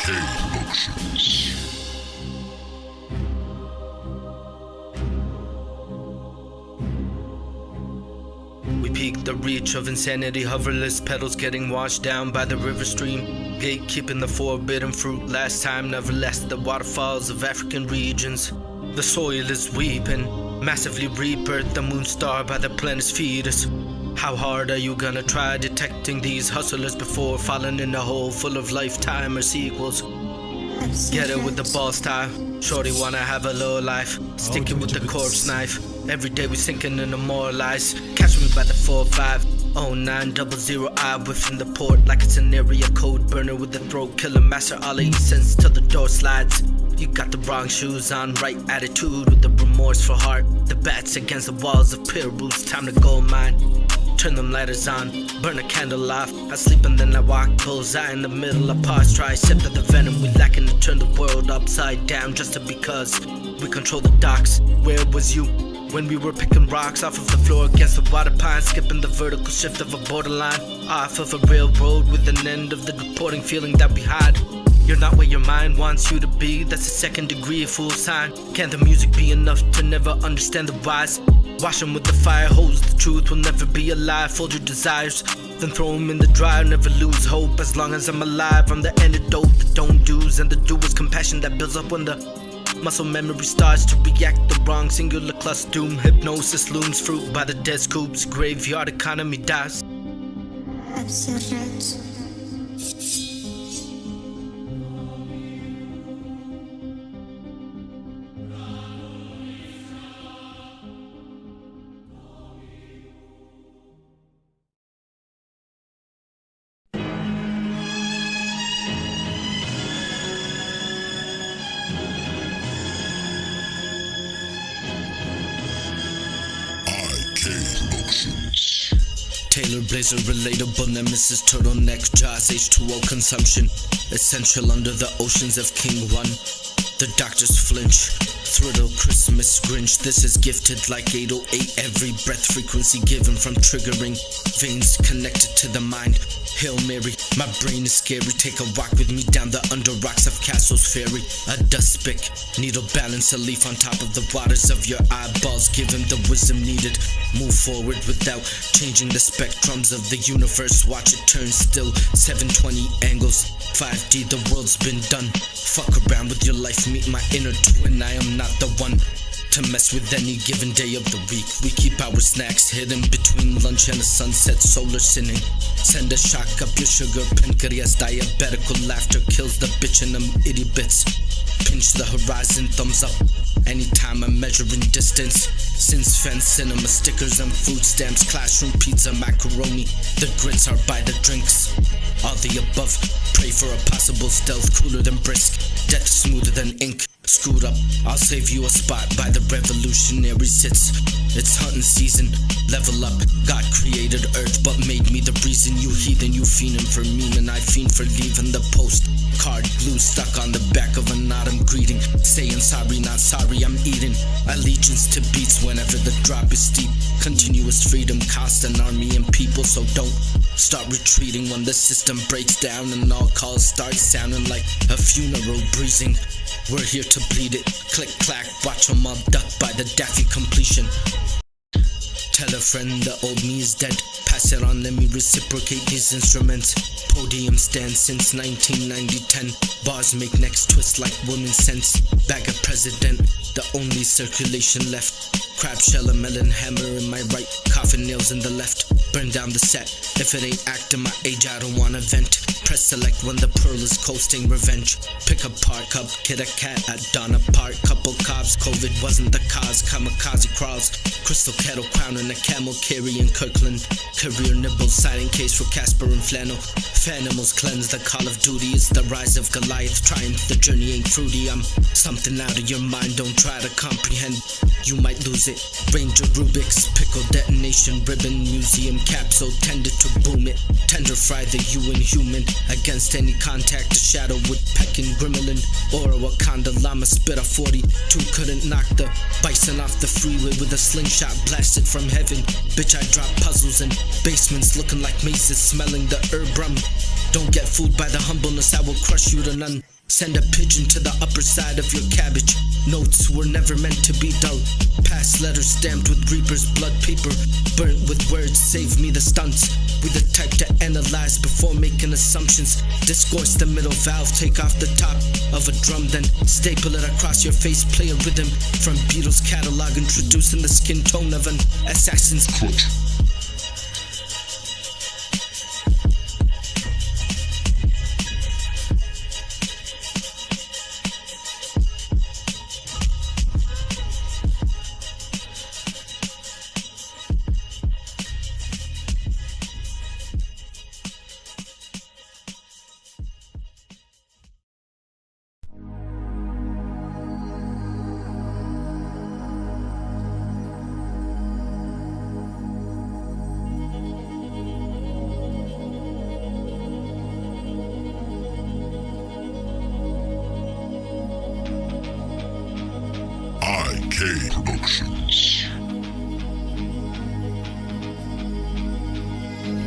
We peaked the reach of insanity, hoverless pedals getting washed down by the river stream. Gatekeeping the forbidden fruit last time, nevertheless the waterfalls of African regions. The soil is weeping, massively rebirthed, the moon star by the planet's fetus. How hard are you gonna try detecting these hustlers before falling in a hole full of lifetime or sequels? Get it with the ball style, shorty wanna have a low life, sticking with the corpse knife. Every day we sinking in the more lies. Catch me by the 450900 I within the port like it's an area code burner with the throat killer master all sense till the door slides. You got the wrong shoes on, right attitude with the remorseful heart. The bats against the walls of Peru's time to go mine. Turn them lighters on, burn a candle off. I sleep and then I walk, bullseye in the middle of pause. Try sip of the venom, we lacking to turn the world upside down just because we control the docks. Where was you when we were picking rocks off of the floor against the water pine, skipping the vertical shift of a borderline, off of a railroad with an end of the reporting feeling that we had. You're not where your mind wants you to be, that's a second degree fool sign. Can't the music be enough to never understand the whys? Wash them with the fire hose, the truth will never be a lie. Fold your desires, then throw them in the dryer. Never lose hope as long as I'm alive. I'm the antidote, the don't do's and the doers. Compassion that builds up when the muscle memory starts to react. The wrong singular cluster doom. Hypnosis looms fruit by the dead scoops. Graveyard economy dies. Absurd. Tailor blazer, relatable nemesis, turtleneck, jaws, H2O consumption. Essential under the oceans of King 1. The doctors flinch. Throttle, Christmas, Grinch. This is gifted like 808. Every breath frequency given from triggering veins connected to the mind. Hail Mary, my brain is scary. Take a walk with me down the under rocks of Castle's Ferry. A dust spick, needle balance, a leaf on top of the waters of your eyeballs. Give him the wisdom needed. Move forward without changing the spectrums of the universe. Watch it turn still. 720 angles, 5D, the world's been done. Fuck around with your life, meet my inner twin. I am not the one to mess with any given day of the week. We keep our snacks hidden between lunch and a sunset, solar sinning. Send a shock up your sugar pancreas. Diabetical laughter kills the bitch in them itty bits. Pinch the horizon, thumbs up anytime I'm measuring distance. Since fence, cinema stickers and food stamps, classroom pizza, macaroni. The grits are by the drinks. All the above, pray for a possible stealth, cooler than brisk, death smoother than ink. Screwed up, I'll save you a spot by the revolutionary sits. It's hunting season, level up. God created earth but made me the reason. You heathen, you fiending for memeing, I fiend for leaving the post. Card glue stuck on the back of an autumn greeting, saying sorry, not sorry, I'm eating. Allegiance to beats whenever the drop is steep. Continuous freedom costs an army and people, so don't start retreating when the system breaks down and all calls start sounding like a funeral breezing. We're here to bleed it, click clack, watch 'em all duck by the daffy completion. Tell a friend the old me is dead, pass it on, let me reciprocate these instruments. Podium stand since 1990-10, bars make necks twist like women's sense. Bag of president, the only circulation left. Crab shell, a melon hammer in my right, coffin nails in the left. Burn down the set, if it ain't acting my age I don't wanna vent. Press select when the pearl is coasting revenge. Pick apart cup, kid a cat at Donna Park. Couple cops, COVID wasn't the cause. Kamikaze crawls, crystal kettle crown and a camel carrying Kirkland. Career nibbles, siding case for Casper and Flannel. Fanimals cleanse the Call of Duty. It's the rise of Goliath triumph. The journey ain't fruity. I'm something out of your mind. Don't try to comprehend. You might lose it. Ranger Rubik's pickle detonation ribbon museum capsule tended to boom it. Tender fry the you inhuman. Against any contact, a shadow would peck and gremlin. Or a Wakanda llama spit a 42. Couldn't knock the bison off the freeway with a slingshot blasted from heaven. Bitch, I drop puzzles in basements looking like mazes, smelling the herb rum. Don't get fooled by the humbleness, I will crush you to none. Send a pigeon to the upper side of your cabbage. Notes were never meant to be dull. Past letters stamped with reaper's blood paper. Burnt with words, save me the stunts. We the type to analyze before making assumptions. Discourse the middle valve, take off the top of a drum, then staple it across your face. Play a rhythm from Beatles' catalog, introducing the skin tone of an assassin's crutch. IK Productions.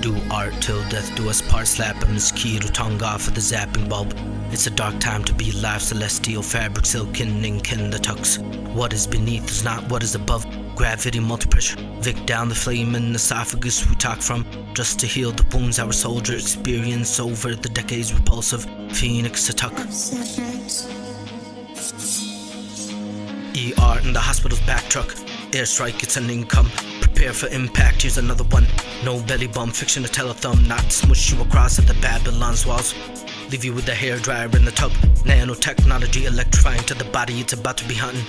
Do art till death do us part, slapping his key to tongue off of the zapping bulb. It's a dark time to be alive, celestial fabric, silken ink in the tux. What is beneath is not what is above. Gravity, multi-pressure, Vic down the flame in esophagus we talk from, just to heal the wounds our soldier experienced over the decades. Repulsive phoenix to tuck. ER in the hospital's back truck. Airstrike, it's an income. Prepare for impact, here's another one. No belly bump, fiction to tell a thumb, not smush you across at the Babylon's walls. Leave you with the hairdryer in the tub. Nanotechnology electrifying to the body, it's about to be hunting.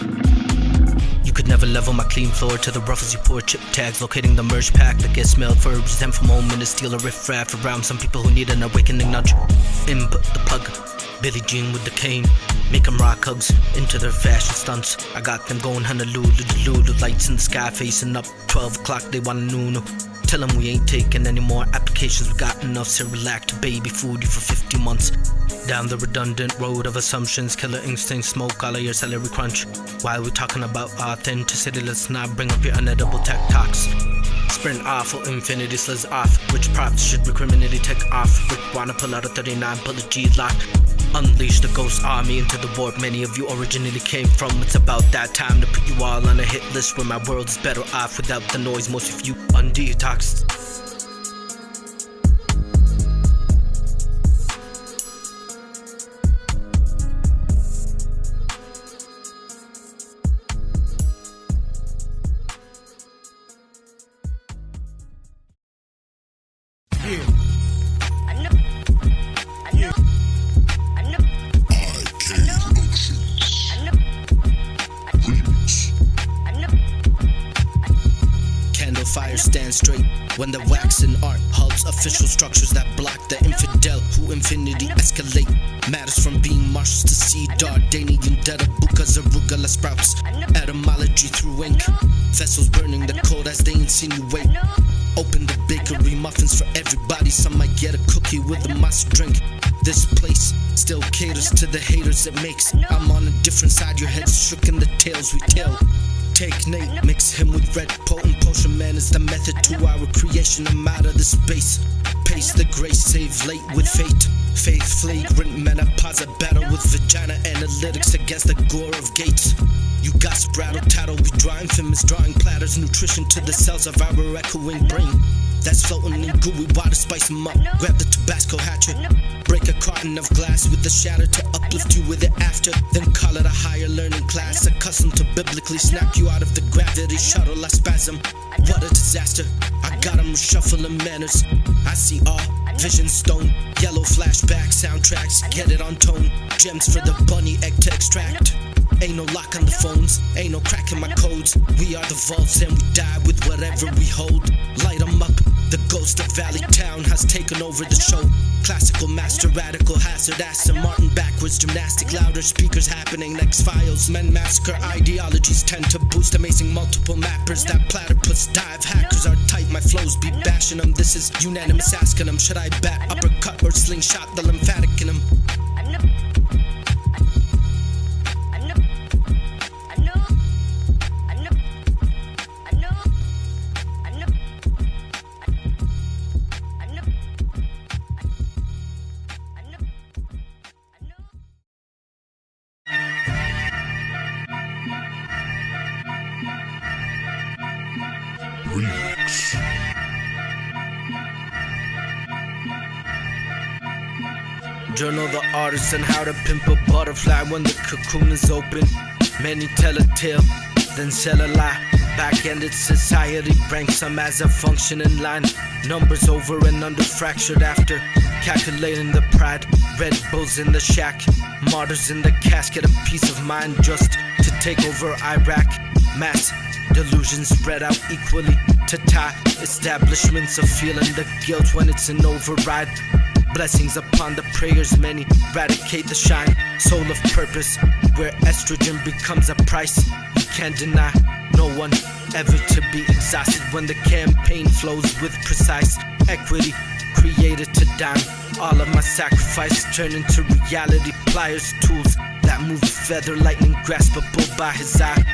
You could never level my clean floor to the rough as you pour chip tags, locating the merge pack that gets smelled for them from home and to steal a riff-raff around some people who need an awakening nudge. Input the plug, Billie Jean with the cane, make them rock hugs into their fashion stunts. I got them going Honolulu, lights in the sky facing up. 12 o'clock they want a noon. Tell them we ain't taking any more applications. We got enough Cerelac to baby food you for 50 months. Down the redundant road of assumptions, killer instinct, smoke all of your celery crunch. While we talking about authenticity, let's not bring up your unedible tech talks. Sprint awful, infinity slits off. Which props should we criminally take off? Rick wanna pull out a 39 bullet G-lock. Unleash the ghost army into the warp many of you originally came from. It's about that time to put you all on a hit list where my world is better off without the noise most of you undetoxed. Fire stand straight when the waxing art halts official structures that block the infidel who infinity escalate. Matters from being marshes to seed, Dardanian data, bukas, arugula sprouts. Etymology through ink, vessels burning the cold as they insinuate. Open the bakery, muffins for everybody. Some might get a cookie with a must drink. This place still caters to the haters it makes. I'm on a different side, your head's shook in the tales we tell. Take Nate, mix him with red, potent potion man is the method to our creation. I'm out of the space, pace the grace, save late with fate. Faith flagrant menopause, a battle with vagina analytics against the gore of gates. You got sprattle tattle, we draw infamous drawing platters, nutrition to the cells of our echoing brain. That's floating in gooey water, spice them up. Grab the Tabasco hatchet, break a carton of glass with the shatter to uplift you with it after. Then call it a higher learning class, accustomed to biblically snap you out of the gravity shuttle. I spasm, what a disaster. I got 'em shuffling manners. I see all vision stone, yellow flashback soundtracks. Get it on tone, gems for the bunny egg to extract. Ain't no lock on the phones, ain't no crack in my codes. We are the vaults and we die with whatever we hold. Light 'em up, the ghost of Valley Town has taken over the show. Classical master, radical hazard, Aston Martin backwards, gymnastic, louder speakers happening. X-Files, men massacre, ideologies tend to boost. Amazing multiple mappers, that platypus dive. Hackers are tight, my flows be bashing them. This is unanimous asking them, should I bat, uppercut or slingshot the lymphatic in them? journal the artist and how to pimp a butterfly when the cocoon is open. Many tell a tale, then sell a lie. Back-ended society ranks some as a functioning line. Numbers over and under fractured after calculating the pride. Red Bulls in the shack, martyrs in the casket. A peace of mind just to take over Iraq. Mass delusions spread out equally to tie establishments of feeling the guilt when it's an override. Blessings upon the prayers many eradicate the shine. Soul of purpose where estrogen becomes a price. You can't deny no one ever to be exhausted when the campaign flows with precise equity. Created to dime, all of my sacrifice turn into reality. Pliers, tools that move feather, lightning graspable by his eye.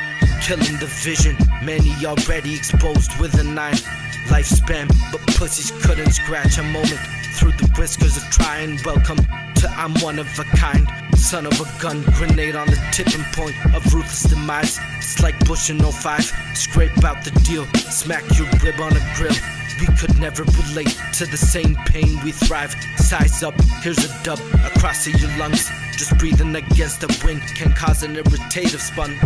Killing the vision, many already exposed with a 9 lifespan, but pussies couldn't scratch a moment through the whiskers of trying. Welcome to I'm one of a kind, son of a gun, grenade on the tipping point of ruthless demise. It's like Bush in 05, scrape out the deal, smack your rib on a grill. We could never relate to the same pain we thrive. Size up, here's a dub across your lungs. Just breathing against the wind can cause an irritative spun.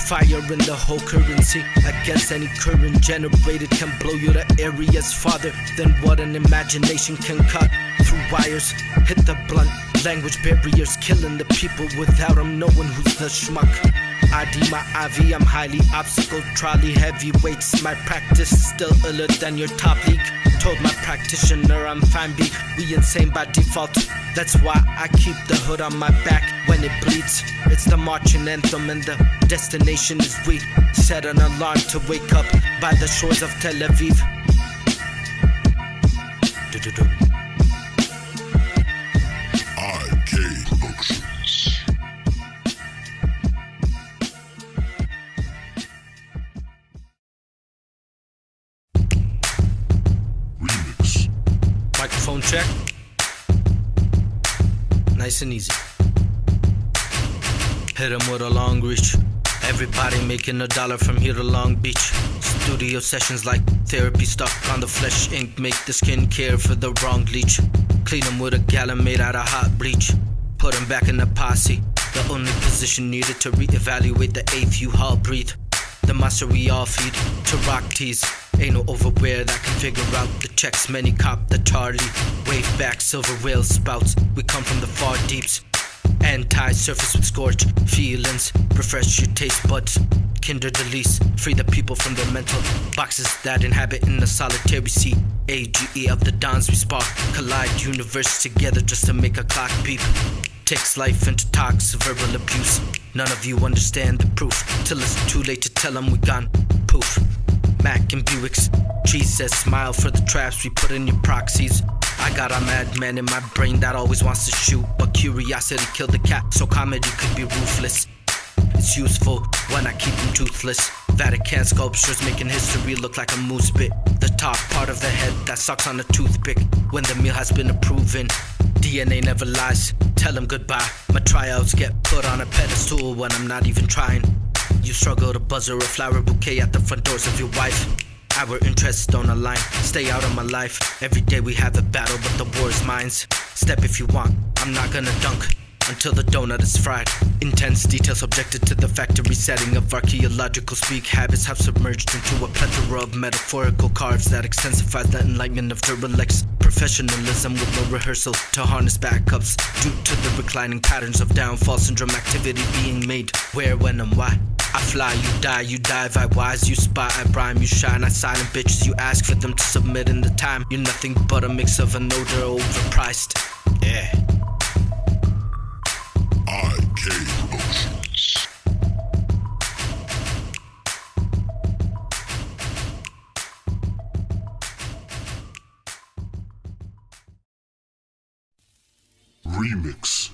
Fire in the whole currency against any current generated can blow you to areas farther than what an imagination can cut through wires. Hit the blunt language barriers, killing the people without them knowing who's the schmuck. ID my IV, I'm highly obstacle trolley heavyweights. My practice is still iller than your top league. Told my practitioner I'm fine B, we insane by default. That's why I keep the hood on my back when it bleeds. It's the marching anthem and the destination is we. Set an alarm to wake up by the shores of Tel Aviv. IK Productions. Remix. Microphone check. Nice and easy. Hit 'em with a long reach. Everybody making $1 from here to Long Beach. Studio sessions like therapy, stuck on the flesh ink. Make the skin care for the wrong leech. Clean 'em with a gallon made out of hot bleach. Put 'em back in the posse. The only position needed to reevaluate the eighth you all breathe. The monster we all feed to rock teas. Ain't no overwear that can figure out the checks. Many cop the Charlie. Wave back silver whale spouts. We come from the far deeps. Anti-surface with scorch feelings. Refresh your taste buds. Kinder Delease. Free the people from their mental boxes that inhabit in the solitary sea. AGE of the dawns we spark. Collide universe together just to make a clock beep. Takes life into talks, verbal abuse. None of you understand the proof till it's too late to tell them we gone poof. Mac and Buicks, cheese says smile for the traps we put in your proxies. I got a madman in my brain that always wants to shoot, but curiosity killed the cat, so comedy could be ruthless. It's useful when I keep them toothless. Vatican sculptures making history look like a moose bit. The top part of the head that sucks on a toothpick when the meal has been proven. DNA never lies, tell them goodbye. My tryouts get put on a pedestal when I'm not even trying. You struggle to buzzer a flower bouquet at the front doors of your wife. Our interests don't align, stay out of my life. Every day we have a battle, but the war is mine. Step if you want, I'm not gonna dunk until the donut is fried. Intense detail subjected to the factory setting of archaeological speak. Habits have submerged into a plethora of metaphorical carves that extensifies the enlightenment of Duralex. Professionalism with no rehearsal to harness backups due to the reclining patterns of downfall syndrome activity being made. Where, when, and why? I fly, you dive, I wise, you spy, I rhyme, you shine, I silent bitches, you ask for them to submit in the time. You're nothing but a mix of an odor overpriced. Yeah. IK Productions. Remix.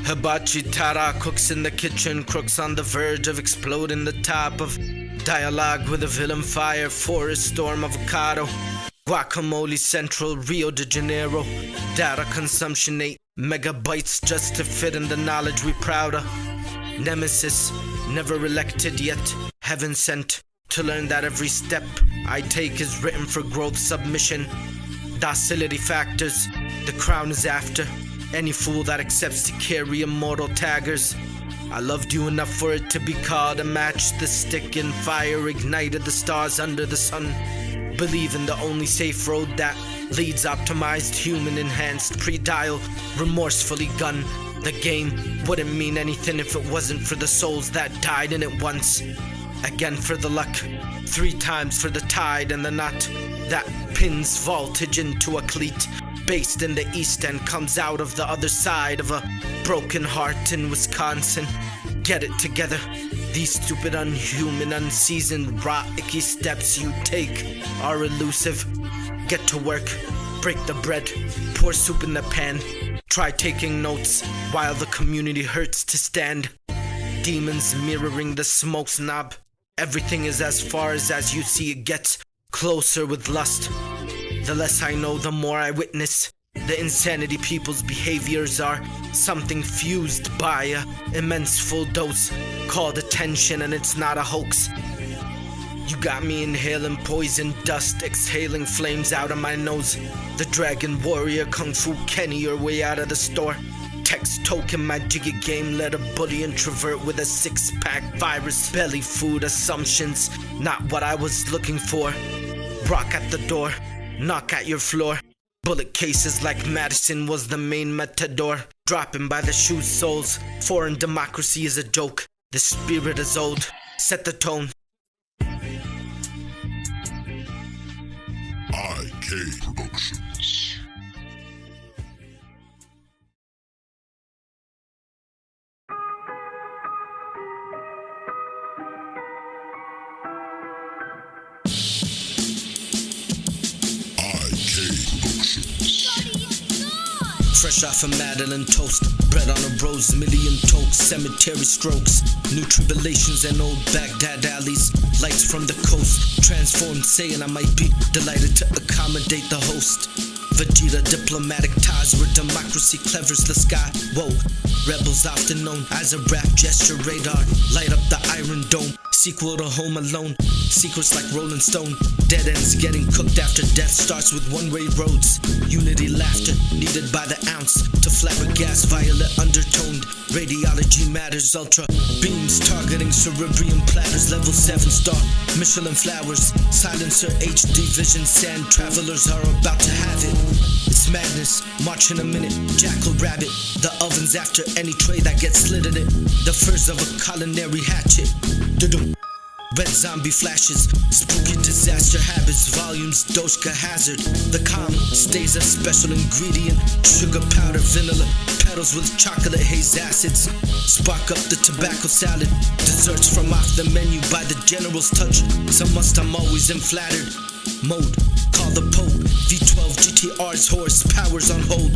Hibachi Tara cooks in the kitchen, crooks on the verge of exploding the top of dialogue with a villain fire, forest storm avocado, guacamole central, Rio de Janeiro, data consumption 8 megabytes just to fit in the knowledge we proud of. Nemesis, never elected yet, heaven sent to learn that every step I take is written for growth submission. Docility factors, the crown is after any fool that accepts to carry immortal taggers. I loved you enough for it to be called a match. The stick and fire ignited the stars under the sun. Believe in the only safe road that leads optimized, human enhanced, pre-dial, remorsefully gun. The game wouldn't mean anything if it wasn't for the souls that died in it once. Again for the luck, 3 times for the tide and the knot that pins voltage into a cleat. Based in the east and comes out of the other side of a broken heart in Wisconsin. Get it together. These stupid, unhuman, unseasoned, raw, icky steps you take are elusive. Get to work, break the bread, pour soup in the pan. Try taking notes while the community hurts to stand. Demons mirroring the smoke snob. Everything is as far as you see it gets closer with lust. The less I know, the more I witness. The insanity people's behaviors are something fused by an immense full dose called attention, and it's not a hoax. You got me inhaling poison dust, exhaling flames out of my nose. The Dragon Warrior, Kung Fu Kenny, your way out of the store. Text token, my jiggy game, let a bully introvert with a 6-pack virus. Belly food assumptions, not what I was looking for. Rock at the door, knock at your floor. Bullet cases like Madison was the main matador. Dropping by the shoe soles. Foreign democracy is a joke. The spirit is old. Set the tone. IK Productions. Fresh off a Madeline toast, bread on a rose, million tokes, cemetery strokes, new tribulations and old Baghdad alleys, lights from the coast, transformed saying I might be delighted to accommodate the host. Vegeta diplomatic ties where democracy clevers the sky. Whoa, rebels often known as a rap gesture radar, light up the Iron Dome. Sequel to Home Alone, secrets like Rolling Stone. Dead ends getting cooked after death starts with one-way roads. Unity laughter needed by the ounce to flabbergast violet undertoned. Radiology matters ultra beams targeting cerebrium platters. Level 7 star Michelin flowers. Silencer HD vision sand travelers are about to have it. It's madness, march in a minute, jackal rabbit. The oven's after any tray that gets slid in it. The furs of a culinary hatchet. Dudum. Red zombie flashes, spooky disaster habits, volumes, Doshka hazard. The calm stays a special ingredient. Sugar powder, vanilla, petals with chocolate haze acids. Spark up the tobacco salad. Desserts from off the menu by the general's touch. Some must, I'm always in flattered mode. Call the Pope, V12 GTR's horsepower's on hold.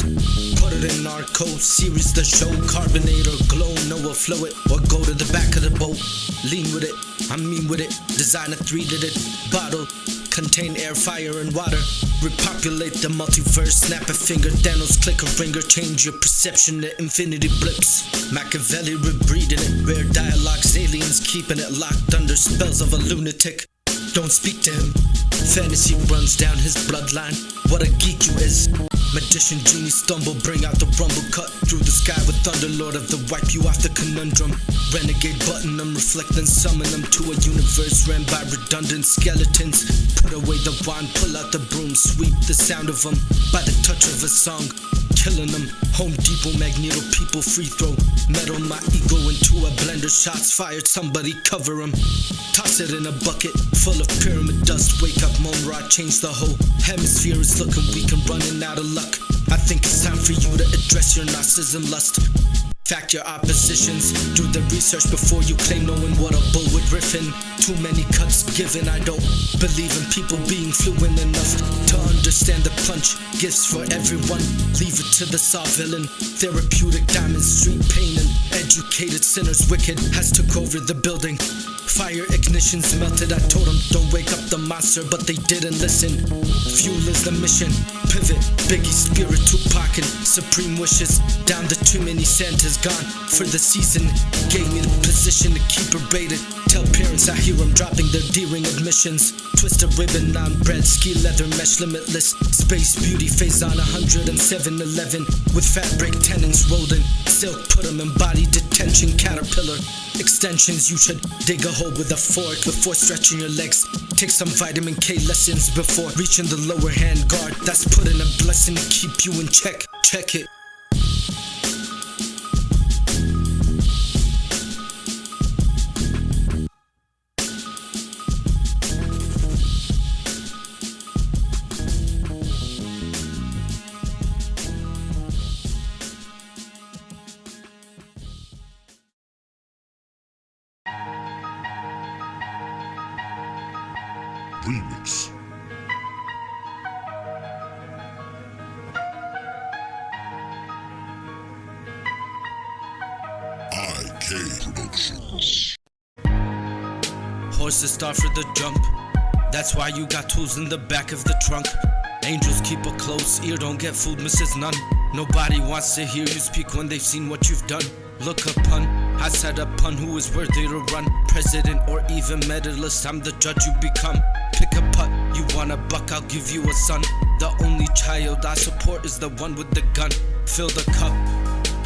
Put it in our code series, the show. Carbonate or glow, Noah flow it, or go to the back of the boat. Lean with it, I mean with it. Design a 3-litre bottle, contain air, fire, and water. Repopulate the multiverse, snap a finger, Thanos click a finger, change your perception to infinity blips. Machiavelli rebreeding it, rare dialogues, aliens keeping it locked under spells of a lunatic. Don't speak to him. Fantasy runs down his bloodline. What a geek you is. Magician genie stumble, bring out the rumble, cut through the sky with thunder, lord of the wipe you off the conundrum. Renegade button them, reflect and summon them to a universe ran by redundant skeletons. Put away the wand, pull out the broom, sweep the sound of them by the touch of a song. Killing them, Home Depot, Magneto, people free throw. Metal my ego into a blender, shots fired, somebody cover them. Toss it in a bucket full of pyramid dust. Wake up, Monra, change the whole hemisphere is looking weak and running out of luck. I think it's time for you to address your narcissism lust. Fact your oppositions, do the research before you claim knowing what a bull would riff in. Too many cuts given, I don't believe in people being fluent enough to understand the punch. Gifts for everyone, leave it to the saw villain. Therapeutic diamond street pain and educated sinners wicked has took over the building. Fire ignitions melted, I told them don't wake up the monster, but they didn't listen. Fuel is the mission, pivot. Biggie spirit, Tupac and supreme wishes. Down the too many Santas gone for the season. Gave me the position to keep her baited. Tell parents I hear them dropping their D-ring admissions. Twist a ribbon on bread, ski leather mesh limitless. Space beauty phase on 107.11 with fabric tenons rolled in. Silk put them in body detention caterpillar. Extensions, you should dig a hole with a fork before stretching your legs. Take some vitamin K lessons before reaching the lower hand guard. That's putting a blessing to keep you in check. Check it. Remix. IK Productions. Horses start for the jump. That's why you got tools in the back of the trunk. Angels keep a close ear, don't get fooled, Mrs. None. Nobody wants to hear you speak when they've seen what you've done. Look upon, I said upon who is worthy to run. President or even medalist, I'm the judge you become. Pick a putt, you want a buck, I'll give you a son. The only child I support is the one with the gun. Fill the cup,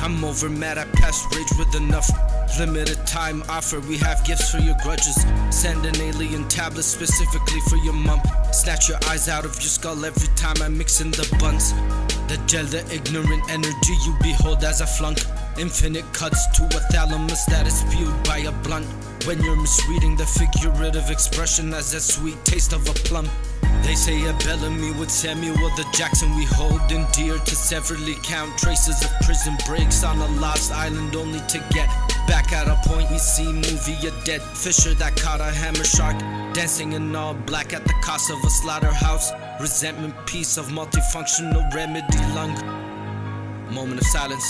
I'm over mad, I passed rage with enough. Limited time offer, we have gifts for your grudges. Send an alien tablet specifically for your mom. Snatch your eyes out of your skull every time I mix in the buns. The gel, the ignorant energy you behold as a flunk. Infinite cuts to a thalamus that is spewed by a blunt. When you're misreading the figurative expression as a sweet taste of a plum. They say a Bellamy with Samuel the Jackson we hold endear to severally count traces of prison breaks on a lost island only to get back at a point you see movie a dead fisher that caught a hammer shark dancing in all black at the cost of a slaughterhouse. Resentment piece of multifunctional remedy lung. Moment of silence.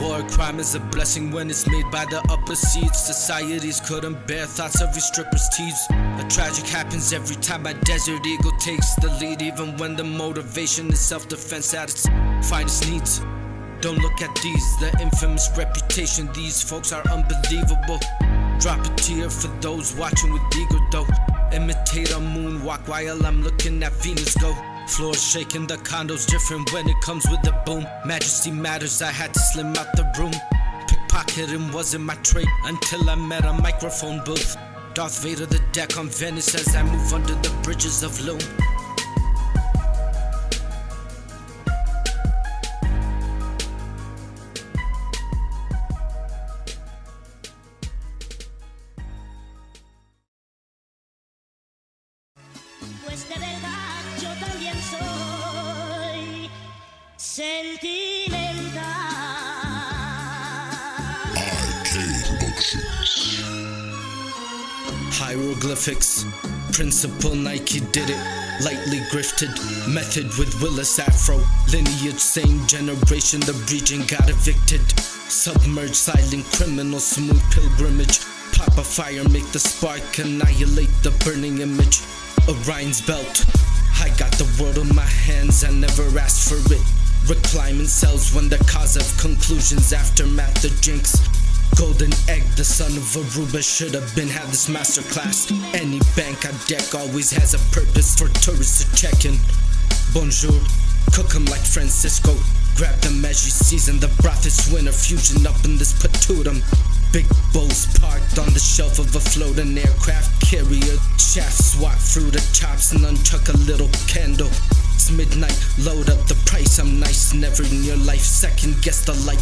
War crime is a blessing when it's made by the upper seats. Societies couldn't bear thoughts of your strippers' teeth. A tragic happens every time my desert eagle takes the lead, even when the motivation is self-defense at its finest needs. Don't look at these, the infamous reputation. These folks are unbelievable. Drop a tear for those watching with eager dough. Imitate a moonwalk while I'm looking at Venus go. Floors shaking, the condo's different when it comes with the boom. Majesty matters, I had to slim out the room. Pickpocketing wasn't my trait until I met a microphone booth. Darth Vader the deck on Venice as I move under the bridges of Loom. Pues de verdad yo también soy sentimental. IK Productions. Hieroglyphics, principle Nike did it. Lightly grifted, method with Willis Afro. Lineage, same generation, the region got evicted. Submerged, silent criminal, smooth pilgrimage. Pop a fire, make the spark, annihilate the burning image. Orion's belt, I got the world in my hands, I never asked for it. Reclining cells when the cause of conclusions, aftermath the jinx. Golden egg, the son of Aruba should have been had this masterclass. Any bank I deck always has a purpose for tourists to check in. Bonjour, cook 'em like Francisco. Grab the measure, season the broth, it's winter fusion up in this patutum. Big bowls parked on the shelf of a floating aircraft carrier. Shaft swat through the chops and unchuck a little candle. It's midnight, load up the price, I'm nice. Never in your life second guess the light.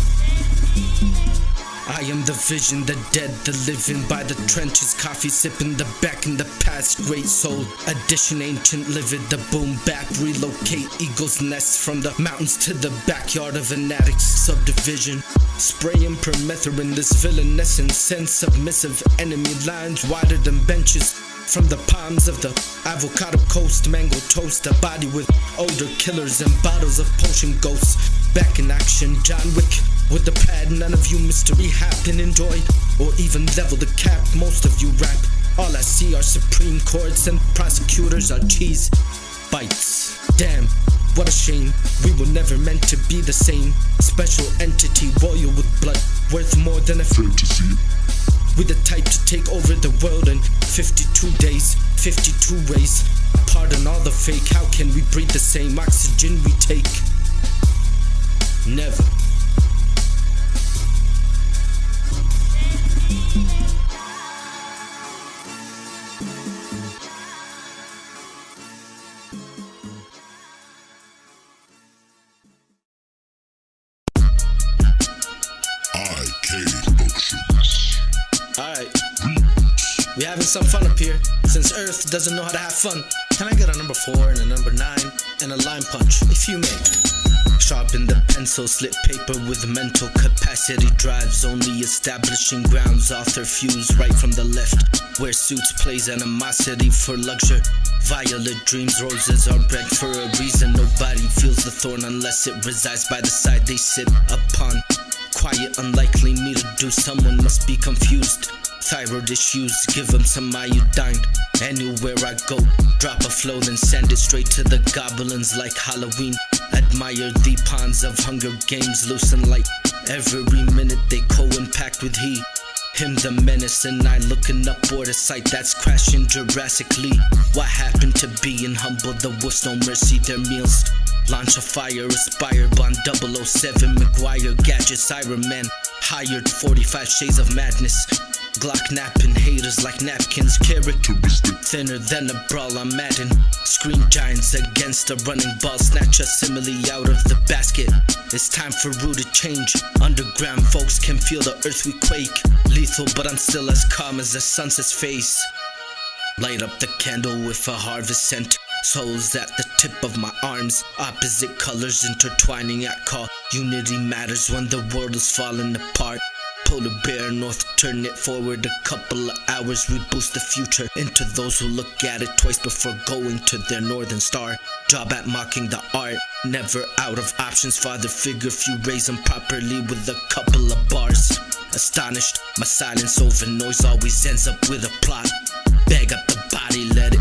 I am the vision, the dead, the living by the trenches. Coffee sipping, the back in the past, great soul. Addition, ancient, livid, the boom back. Relocate, eagle's nest from the mountains to the backyard of an addict's subdivision. Spraying permethrin, this villainous and submissive enemy lines wider than benches. From the palms of the avocado coast, mango toast, a body with older killers and bottles of potion ghosts. Back in action, John Wick with the pad. None of you mystery happen, enjoy, or even level the cap. Most of you rap All I see are Supreme Courts and prosecutors are cheese bites. Damn, what a shame. We were never meant to be the same. Special entity, royal with blood, worth more than a Fantasy. we the type to take over the world in 52 days, 52 ways. Pardon all the fake, how can we breathe the same oxygen we take? Never. IK Productions. Alright, we having some fun up here. Since Earth doesn't know how to have fun, can I get a number 4 and a number 9 and a line punch, if you may? Sharpen the pencil, slit paper with mental capacity drives, only establishing grounds, author fuse right from the left, where suits plays animosity for luxury. Violet dreams, roses are bred for a reason. Nobody feels the thorn unless it resides by the side they sit upon. Quiet, unlikely me to do, someone must be confused. Thyroid issues, give them some iodine. Anywhere I go, drop a flow, then send it straight to the goblins like Halloween. Admire the pawns of Hunger Games, loosen light. Every minute they co-impact with he. Him the menace and I looking up for the sight that's crashing Jurassically. What happened to being humble? The wolves no mercy, their meals. Launch a fire, aspire, bond 007, McGuire, gadgets, Iron Man. Hired 45 shades of madness. Glock napping haters like napkins. Characteristic thinner than a brawl on Madden. Screen giants against a running ball. Snatch a simile out of the basket. It's time for rooted change. Underground folks can feel the earth we quake. Lethal but I'm still as calm as the sunset's face. Light up the candle with a harvest scent. Souls at the tip of my arms. Opposite colors intertwining at call. Unity matters when the world is falling apart. Polar bear north, turn it forward a couple of hours. We boost the future into those who look at it twice before going to their northern star. Job at mocking the art, never out of options. Father figure if you raise them properly with a couple of bars. Astonished, my silence over noise always ends up with a plot. Bag up the body, let it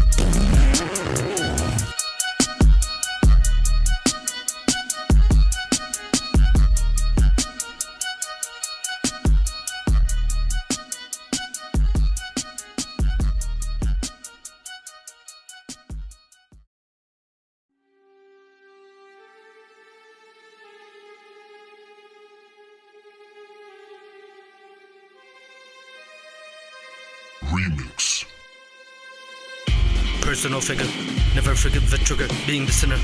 Remix. personal figure, never forgive the trigger, being the sinner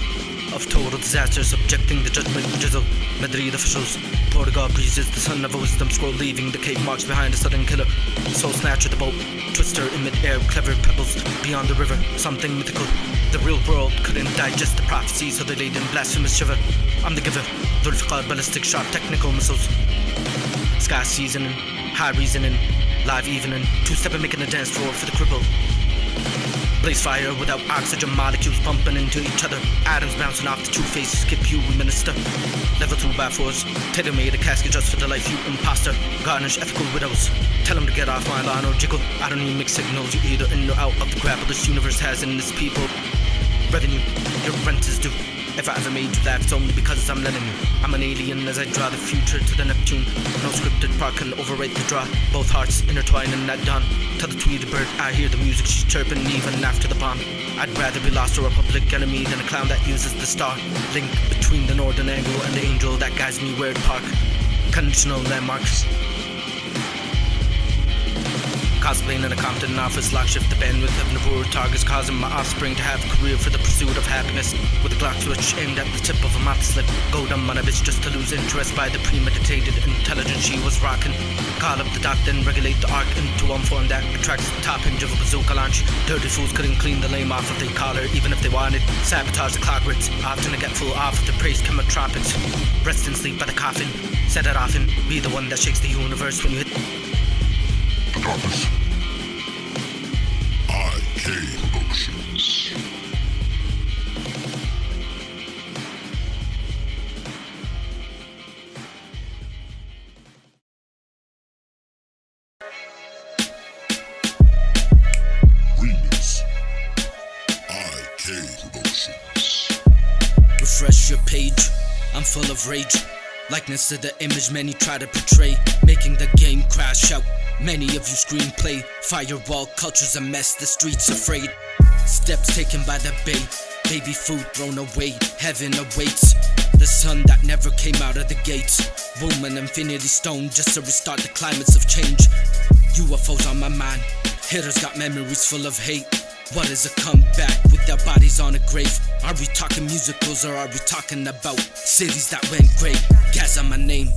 of total disaster, subjecting the judgment drizzle. Madrid officials, Portugal breezes, the son of a wisdom scroll, leaving the cave marks behind a sudden killer. Soul snatcher, the boat, twister in mid-air, clever pebbles beyond the river, something mythical. The real world couldn't digest the prophecy, so they laid in blasphemous shiver. I'm the giver, Zulfiqar, ballistic sharp, technical missiles. Sky seasoning, high reasoning, live evening, two-stepping making a dance floor for the cripple. Blaze fire without oxygen, molecules bumping into each other. Atoms bouncing off the two faces, skip you, we minister. Level 2 by force, tailor-made a casket just for the life you imposter. Garnish ethical widows, tell them to get off my lawn or jiggle. I don't need mixed signals, you either in or out of the grapple this universe has in this people. Revenue, your rent is due. If I ever made you laugh, it's only because I'm letting you. I'm an alien as I draw the future to the Neptune. No scripted part can overwrite the draw. Both hearts intertwining at dawn. Tell the tweeted bird I hear the music she's chirping even after the bomb. I'd rather be lost or a public enemy than a clown that uses the star. Link between the northern angle and the angel that guides me where to park. Conditional landmarks. Cosplaying in a Compton office, lock shift the bandwidth of Nabur targets, causing my offspring to have a career for the pursuit of happiness. With a Glock switch aimed at the tip of a mouth slip, go dumb on a bitch just to lose interest by the premeditated intelligence she was rocking. Call up the doc, then regulate the arc into one form that attracts the top hinge of a bazooka launch. Dirty fools couldn't clean the lame off of their collar, even if they wanted. Sabotage the clock grids, often to get full off of the praise chemotropics. Rest and sleep by the coffin, set it off and be the one that shakes the universe when you hit The darkness. IK Productions. Emotions. Refresh your page, I'm full of rage. Likeness to the image many try to portray, making the game crash out. Many of you screenplay. Firewall culture's a mess, the streets afraid. Steps taken by the bay, baby food thrown away. Heaven awaits the sun that never came out of the gates. Womb an infinity stone just to restart the climates of change. UFOs on my mind, hitters got memories full of hate. What is a comeback with their bodies on a grave? Are we talking musicals or are we talking about cities that went great? Gas on my name.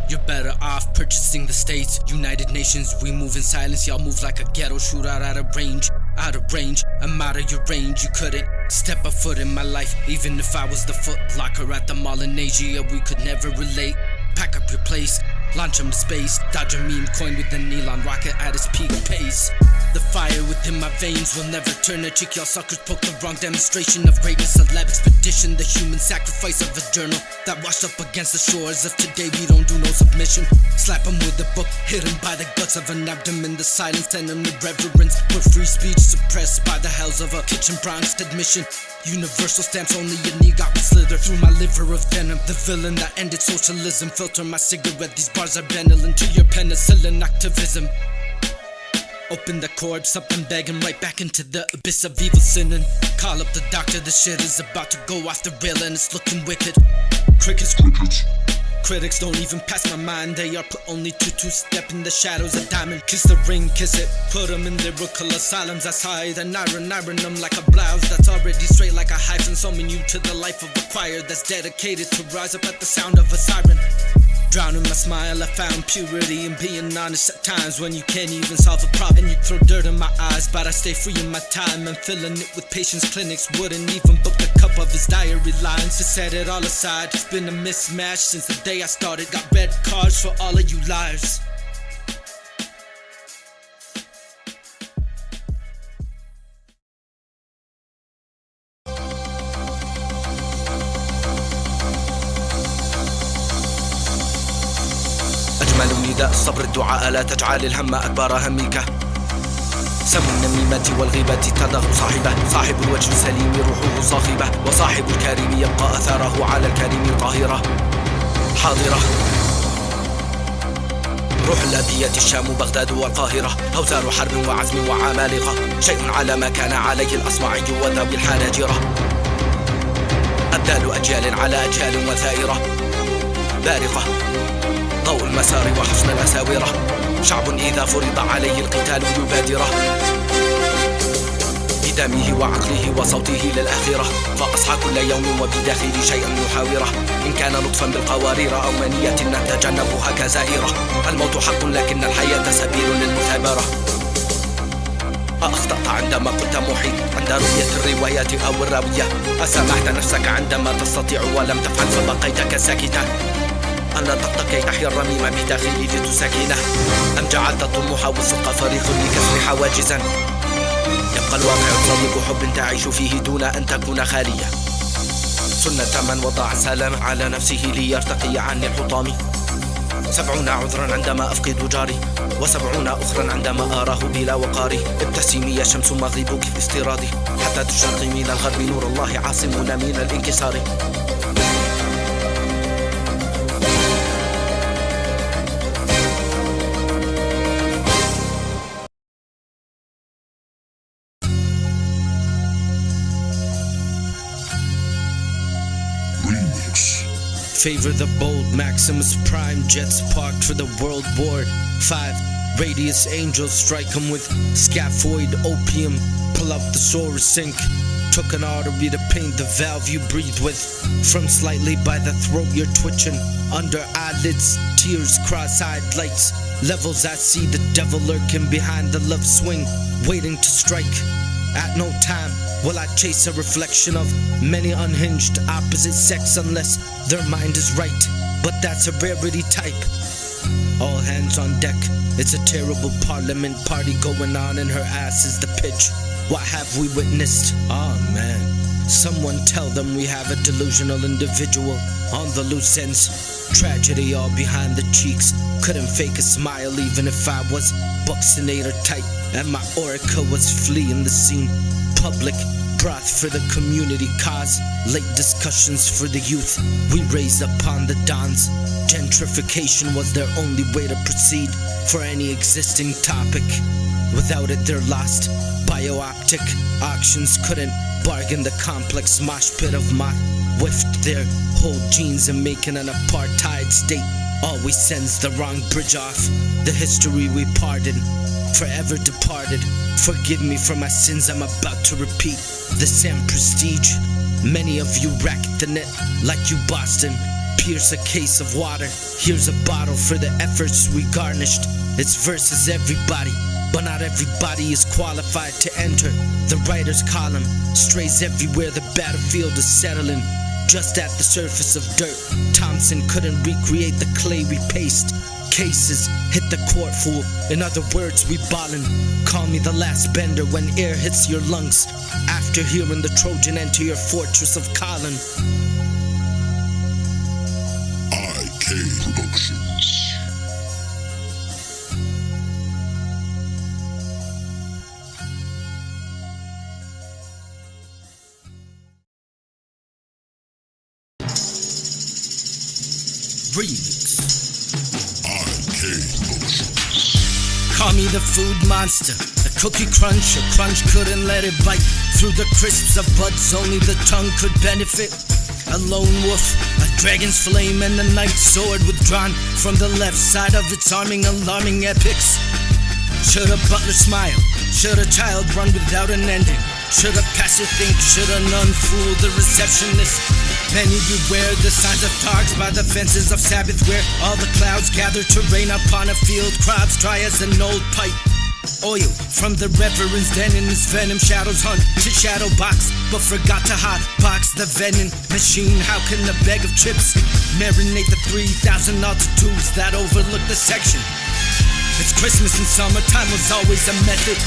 You're better off purchasing the states. United Nations, we move in silence. Y'all move like a ghetto shootout out of range. Out of range, I'm out of your range. You couldn't step a foot in my life. Even if I was the foot locker at the mall in Asia, we could never relate. Pack up your place, launch him to space. Dodge a meme coin with the Elon rocket at its peak pace. The fire within my veins will never turn a cheek. Y'all suckers poke the wrong demonstration of greatness. A lab expedition, the human sacrifice of a journal that washed up against the shores of today. We don't do no submission. Slap him with a book, hidden by the guts of an abdomen. The silence and the reverence. Put free speech suppressed by the hells of a kitchen Bronx admission. Universal stamps only your knee got me slither through my liver of venom. The villain that ended socialism. Filter my cigarette, these bars are Benylin to your penicillin activism. Open the corpse up and begging right back into the abyss of evil sinning. Call up the doctor, the shit is about to go off the rail and it's looking wicked. Crickets. Critics don't even pass my mind. They are put only to two-step in the shadows of diamond. Kiss the ring, kiss it. Put them in lyrical asylums. I side and iron them like a blouse that's already straight like a hyphen. Summon you to the life of a choir that's dedicated to rise up at the sound of a siren. Drowning my smile, I found purity in being honest at times when you can't even solve a problem. And you throw dirt in my eyes, but I stay free in my time. I'm filling it with patience clinics. Wouldn't even book a cup of his diary lines to set it all aside. It's been a mismatch since the day I started. Got red cards for all of you liars. أجمل نداء الصبر الدعاء لا تجعل الهم أكبر همك. سم النميمة والغيبة تدغ صاحبه. صاحب الوجه السليم روحه صاخبة. وصاحب الكريم يبقى أثاره على الكريم القاهرة حاضرة. روح الأبية الشام بغداد والقاهرة. أوزار حرب وعزم وعمالقة. شيء على ما كان عليه الأصمعي وذوي الحناجرة. أبدال أجيال على أجيال وثائرة بارقة. ضوء المسار وحسن الأساورة. شعب إذا فرض عليه القتال يبادره. بدمه وعقله وصوته للآخرة. فأصحى كل يوم وبداخل شيئا يحاوره. إن كان لطفا بالقوارير أو منية نتجنبها كزائرة. الموت حق لكن الحياة سبيل للمثابرة. أخطأت عندما قلت محيط عند رؤية الروايات أو الراوية. أسامحت نفسك عندما تستطيع ولم تفعل فبقيت ساكتا. أن نطقت كي تحيا الرميم بداخلي لتساكنه. أم جعلت الطموح والصدق فريق لكسر حواجزا. يبقى الواقع صديق حب تعيش فيه دون أن تكون خالية. سنة من وضع السلام على نفسه ليرتقي عني الحطام. 70 عذرا عندما أفقد جاري. و70 أخرى عندما أراه بلا وقاري. ابتسمي يا شمس مغيبك في استراضي. حتى تشرقي من الغرب نور الله عاصمنا من الانكسار. Favor the bold Maximus Prime jets parked for the World War 5. Radius angels strike them with scaphoid opium. Pull up the sword sink. Took an artery to paint the valve you breathe with. From slightly by the throat you're twitching. Under eyelids, tears, cross-eyed lights. Levels I see the devil lurking behind the love swing, waiting to strike. At no time will I chase a reflection of many unhinged opposite sex unless their mind is right. But that's a rarity type. All hands on deck. It's a terrible parliament party going on and her ass is the pitch. What have we witnessed? Oh man. Someone tell them we have a delusional individual on the loose ends. Tragedy all behind the cheeks. Couldn't fake a smile even if I was buccinator tight and my oracle was fleeing the scene. Public broth for the community cause, late discussions for the youth we raise upon the dawns. Gentrification was their only way to proceed for any existing topic. Without it they're lost. Biooptic auctions couldn't bargain the complex mosh pit of moth. Whiffed their whole genes and making an apartheid state always sends the wrong bridge off. The history we pardon, forever departed. Forgive me for my sins I'm about to repeat. The same prestige, many of you racked the net like you Boston. Pierce a case of water, here's a bottle for the efforts we garnished. It's versus everybody, but not everybody is qualified to enter the writer's column. Strays everywhere, the battlefield is settling just at the surface of dirt. Thompson couldn't recreate the clay we paced. Cases hit the court, fool. In other words, we ballin'. Call me the last bender when air hits your lungs after hearing the Trojan enter your fortress of Colin. IK Productions. Remix. IK Productions. Call me the food monster, the cookie crunch. A crunch couldn't let it bite through the crisps of buds only the tongue could benefit. A lone wolf, a dragon's flame, and a knight's sword withdrawn from the left side of its arming, alarming epics. Should a butler smile? Should a child run without an ending? Should a pastor think? Should a nun fool the receptionist? Many beware the signs of dogs by the fences of Sabbath, where all the clouds gather to rain upon a field. Crops dry as an old pipe. Oil from the reverend's den in his venom. Shadows hunt to shadow box, but forgot to hot box the venom machine. How can a bag of chips marinate the 3,000 altitudes that overlook the section? It's Christmas and summertime was always a method.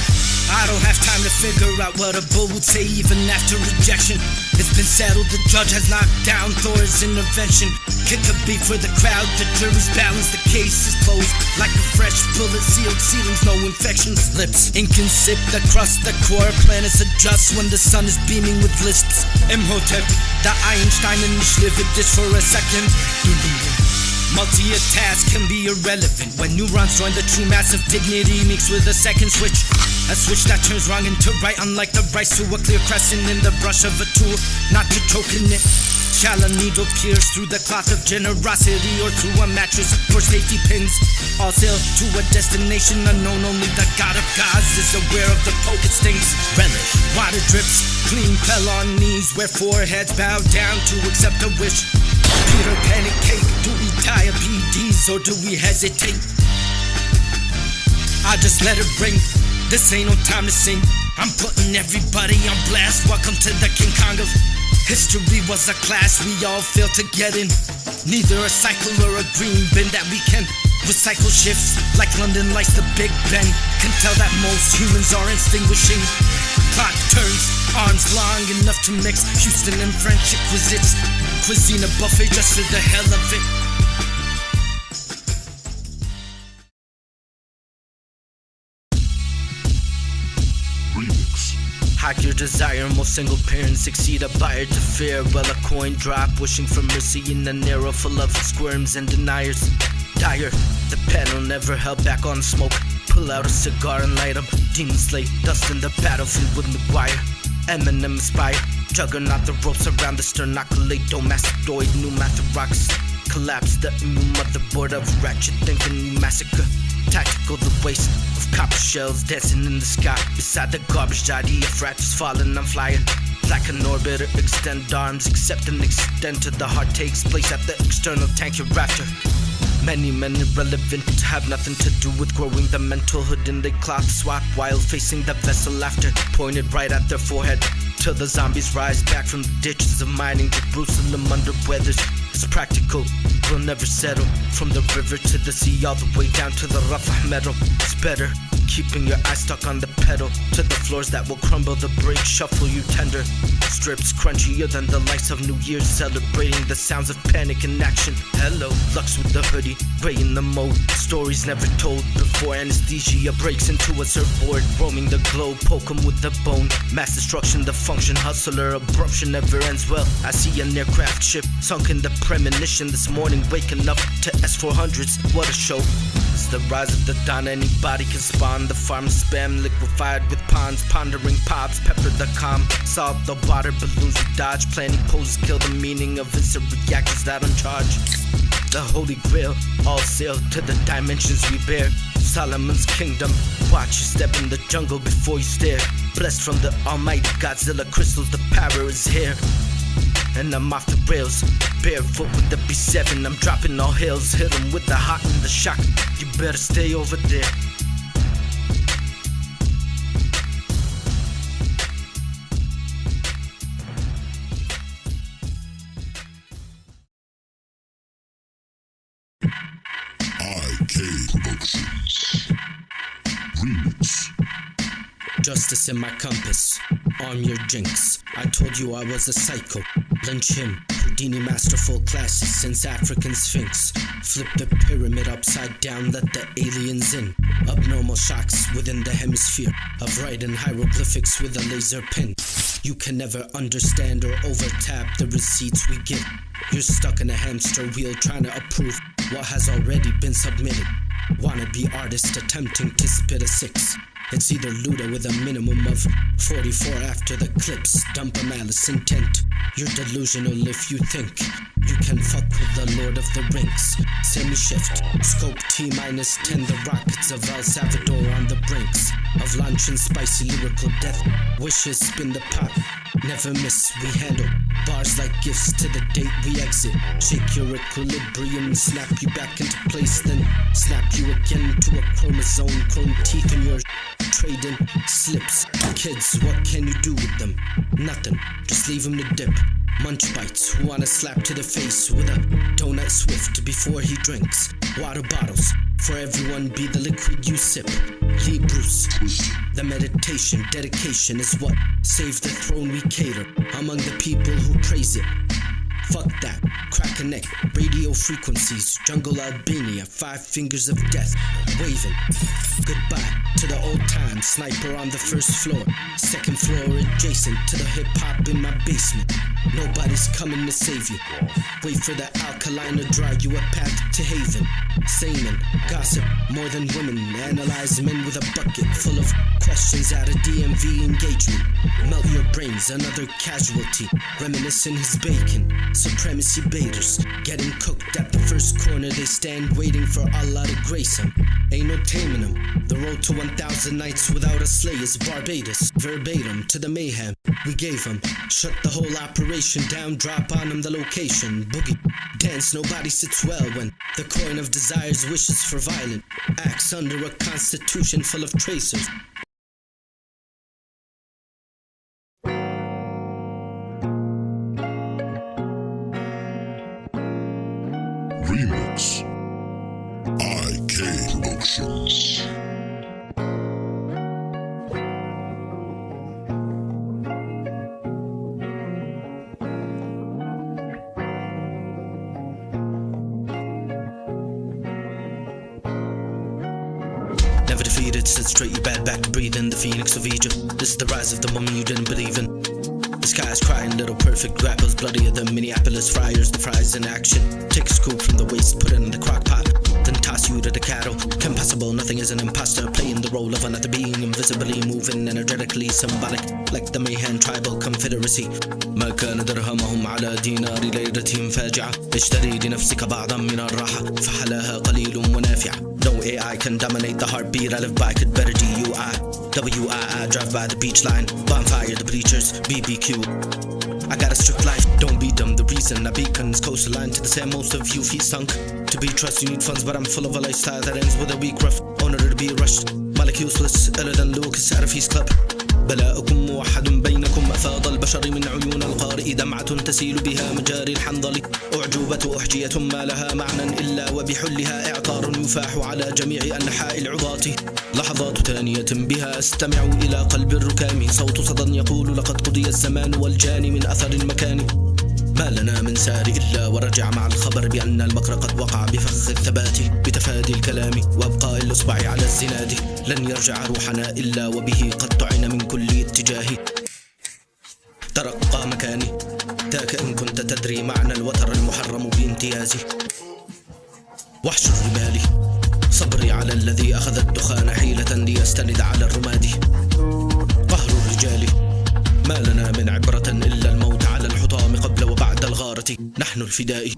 I don't have time to figure out what a bull would say even after rejection. It's been settled, the judge has knocked down Thor's intervention. Kick a beat for the crowd, the jury's balanced, the case is closed like a fresh bullet, sealed ceilings, no infections. Lips ink and sip the crust, the core planets adjust when the sun is beaming with lisps. Imhotep, the Einstein initiative, it this for a second. Multi-task can be irrelevant when neurons join the true mass of dignity mixed with a second switch. A switch that turns wrong into right, unlike the rice to a clear crescent in the brush of a tool, not to choke in it. Shall a needle pierce through the cloth of generosity, or through a mattress for safety pins? All sail to a destination unknown, only the God of gods is aware of the poke it stings. Relish, water drips, clean fell on knees, where foreheads bow down to accept a wish. Peter panic cake, do we diabetes or do we hesitate? I just let it ring, this ain't no time to sing. I'm putting everybody on blast, welcome to the King Kong of history. Was a class we all failed to get in, neither a cycle or a green bin that we can recycle. Shifts like London lights the Big Ben, can tell that most humans are extinguishing. Clock turns, arms long enough to mix Houston and French exquisites. Cuisine a buffet just for the hell of it. Remix. Hack your desire, most single parents succeed a buyer to fear. Well, a coin drop, wishing for mercy in a narrow full of squirms and deniers. Dire, the panel never held back on smoke. Pull out a cigar and light up. Demon slay, dust in the battlefield with McGuire. Eminem inspire, juggernaut the ropes around the sternoculate. Mastoid, new math rocks. Collapse the immune motherboard of ratchet thinking massacre. Tactical the waste of copper shells dancing in the sky. Beside the garbage idea, fractures falling, I'm flying. Like an orbiter, extend arms, accept and extend to the heart takes place at the external tank you're after. Many men irrelevant, have nothing to do with growing the mental hood in the cloth swap while facing the vessel after, pointed right at their forehead. Till the zombies rise back from the ditches of mining. Jerusalem under weathers, it's practical, we'll never settle. From the river to the sea, all the way down to the Rafah metal. It's better, keeping your eyes stuck on the pedal to the floors that will crumble the brake, shuffle you tender. Strips crunchier than the lights of New Year's, celebrating the sounds of panic in action. Hello, Lux with the hoodie, gray in the mode. Stories never told before anesthesia breaks into a surfboard, roaming the globe, poke 'em with the bone. Mass destruction, the function, hustler, abruption never ends well. I see an aircraft ship sunk in the premonition this morning, waking up to S-400s. What a show. It's the rise of the dawn, anybody can spawn. The farm spam liquefied with ponds, pondering pops, pepper the calm. Salt the water balloons we dodge, planning poses kill the meaning of instant reactors that uncharge. The holy grail, all sail to the dimensions we bear. Solomon's kingdom, watch you step in the jungle before you stare. Blessed from the almighty Godzilla crystals, the power is here. And I'm off the rails, barefoot with the B7. I'm dropping all hills, hit 'em with the hot and the shock. You better stay over there. IK Productions. Remix. Justice in my compass, arm your jinx. I told you I was a psycho. Lynch him, Houdini masterful classes since African Sphinx. Flip the pyramid upside down, let the aliens in. Abnormal shocks within the hemisphere of writing hieroglyphics with a laser pen. You can never understand or overtap the receipts we give. You're stuck in a hamster wheel trying to approve what has already been submitted. Wannabe artist attempting to spit a 6. It's either Luda with a minimum of 44 after the clips, dump a malice intent. You're delusional if you think you can fuck with the Lord of the Rings. Semi-shift, scope T-10, the rockets of El Salvador on the brinks of launching spicy lyrical death. Wishes spin the pot, never miss, we handle bars like gifts to the date we exit. Shake your equilibrium, snap you back into place, then snap you again to a chromosome. Chrome teeth in your trading slips. Kids, what can you do with them? Nothing, just leave them to dip. Munch bites, who wanna slap to the face with a donut swift before he drinks. Water bottles, for everyone be the liquid you sip. Lee Bruce, the meditation, dedication is what saves the throne we cater among the people who praise it. Fuck that, crack a neck, radio frequencies, jungle Albania, 5 fingers of death, waving. Goodbye to the old time, sniper on the first floor, second floor adjacent to the hip hop in my basement. Nobody's coming to save you. Wait for the alkaline to dry you a path to haven. Semen, gossip, more than women, analyze men with a bucket full of questions at a DMV engagement. Melt your brains, another casualty, reminiscing his bacon. Supremacy baiters, getting cooked at the first corner they stand, waiting for Allah to grace them. Ain't no taming them. The road to 1,000 nights without a slay is Barbados. Verbatim to the mayhem we gave them. Shut the whole operation down, drop on them the location. Boogie, dance, nobody sits well when the coin of desires wishes for violent acts under a constitution full of tracers. Remix. IK Productions. Never defeated, sit straight, you bad back to breathing. The phoenix of Egypt, this is the rise of the woman you didn't believe in. The sky's crying, little perfect grapples bloodier than Minneapolis friars. The fries in action, take a scoop from the waist, put it in the crock pot, then toss you to the cattle. Impossible, nothing is an imposter, playing the role of another being, invisibly moving, energetically symbolic, like the Mayhem tribal confederacy. ما كان درهمهم على دينار ليلة فاجعة، اشتري لنفسك بعضا من الراحة فحلاها قليل ونافعة. No AI can dominate the heartbeat I live by, could better DUI. WII, drive by the beach line, bonfire the bleachers, BBQ. I got a strict life, don't be dumb. The reason I beacon is coastline to the sand, most of you feet sunk. To be trust, you need funds, but I'm full of a lifestyle that ends with a weak rough. Owner to be rushed, Malik useless, other than Lucas out of his club. بلاؤكم موحد بينكم أفاض البشر من عيون القارئ دمعة تسيل بها مجاري الحنظل. أعجوبة أحجية ما لها معنى إلا وبحلها إعطار يفاح على جميع أنحاء العظات. لحظات ثانية بها أستمع إلى قلب الركام، صوت صدى يقول لقد قضي الزمان والجاني من أثر المكان. ما لنا من سار إلا ورجع مع الخبر بأن المكر قد وقع بفخ الثبات، بتفادي الكلام وابقاء الإصبع على الزناد. لن يرجع روحنا إلا وبه قد طعن من كل اتجاه. ترقى مكاني ذاك إن كنت تدري معنى الوتر المحرم بامتيازي. وحش الرمال صبري على الذي أخذ الدخان حيلة ليستند على الرماد. قهر الرجال ما لنا من عبرة إلا الموت على الحطام قبل وبعد الغارة. نحن الفدائي